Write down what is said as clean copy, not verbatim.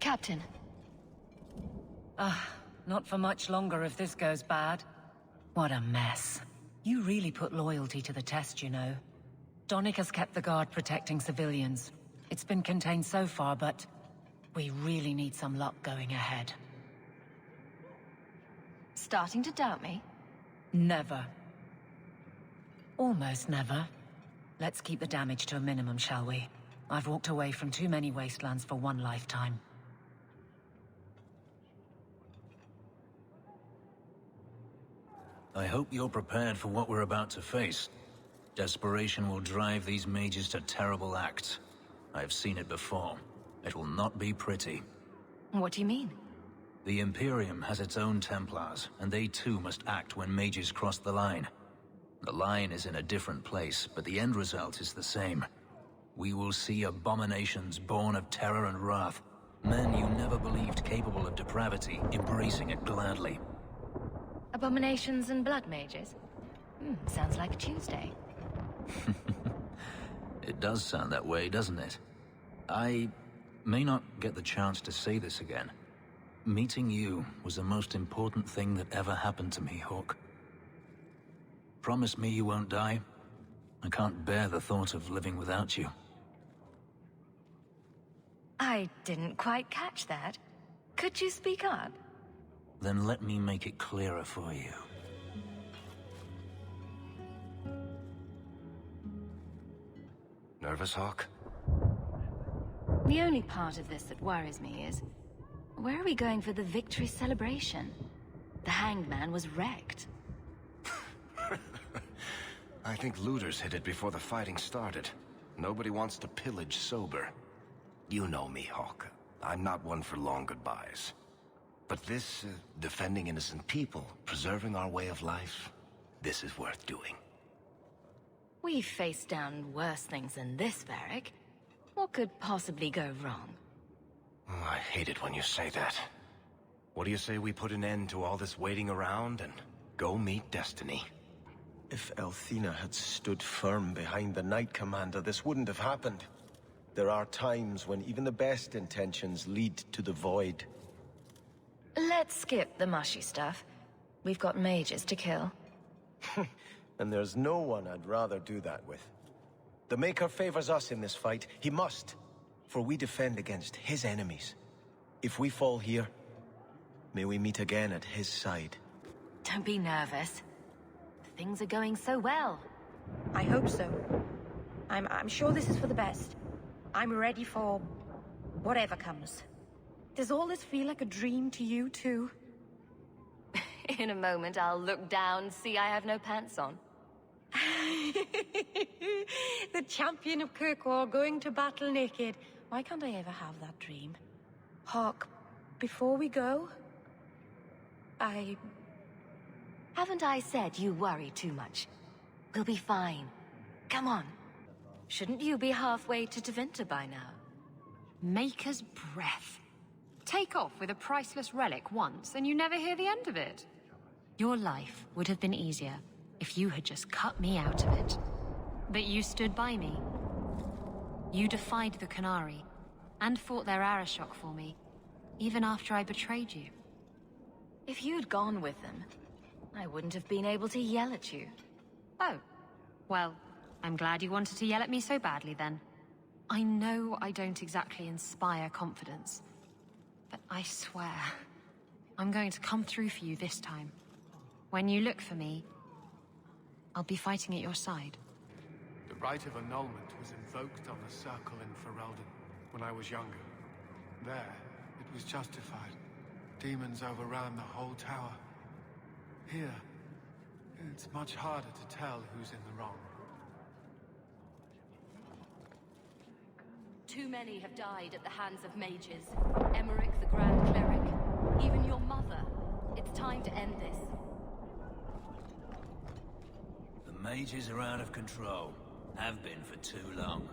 Captain. Not for much longer if this goes bad. What a mess. You really put loyalty to the test, you know. Donnic has kept the guard protecting civilians. It's been contained so far, but we really need some luck going ahead. Starting to doubt me? Never. Almost never. Let's keep the damage to a minimum, shall we? I've walked away from too many wastelands for one lifetime. I hope you're prepared for what we're about to face. Desperation will drive these mages to terrible acts. I've seen it before. It will not be pretty. What do you mean? The Imperium has its own Templars, and they too must act when mages cross the line. The line is in a different place, but the end result is the same. We will see abominations born of terror and wrath. Men you never believed capable of depravity, embracing it gladly. Abominations and blood mages? Sounds like a Tuesday. It does sound that way, doesn't it? I may not get the chance to say this again. Meeting you was the most important thing that ever happened to me, Hawk. Promise me you won't die. I can't bear the thought of living without you. I didn't quite catch that. Could you speak up? Then let me make it clearer for you. Nervous, Hawk? The only part of this that worries me is... where are we going for the victory celebration? The Hanged Man was wrecked. I think looters hit it before the fighting started. Nobody wants to pillage sober. You know me, Hawk. I'm not one for long goodbyes. But this, defending innocent people, preserving our way of life, this is worth doing. We've faced down worse things than this, Varric. What could possibly go wrong? Oh, I hate it when you say that. What do you say we put an end to all this waiting around and go meet destiny? If Elthina had stood firm behind the Knight Commander, this wouldn't have happened. There are times when even the best intentions lead to the void. Let's skip the mushy stuff. We've got mages to kill. And there's no one I'd rather do that with. The Maker favors us in this fight. He must. For we defend against his enemies. If we fall here, may we meet again at his side. Don't be nervous. Things are going so well. I hope so. I'm sure this is for the best. I'm ready for... whatever comes. Does all this feel like a dream to you, too? In a moment, I'll look down, see I have no pants on. The champion of Kirkwall going to battle naked. Why can't I ever have that dream? Hawk, before we go... Haven't I said you worry too much? We'll be fine. Come on. Shouldn't you be halfway to Tevinter by now? Maker's breath. Take off with a priceless relic once, and you never hear the end of it. Your life would have been easier if you had just cut me out of it. But you stood by me. You defied the Qunari, and fought their Arashok for me, even after I betrayed you. If you'd gone with them, I wouldn't have been able to yell at you. Oh. Well, I'm glad you wanted to yell at me so badly then. I know I don't exactly inspire confidence, but I swear, I'm going to come through for you this time. When you look for me, I'll be fighting at your side. The rite of annulment was invoked on the Circle in Ferelden when I was younger. There, it was justified. Demons overran the whole tower. Here, it's much harder to tell who's in the wrong. Too many have died at the hands of mages. Emmerich, the Grand Cleric, even your mother. It's time to end this. The mages are out of control. Have been for too long.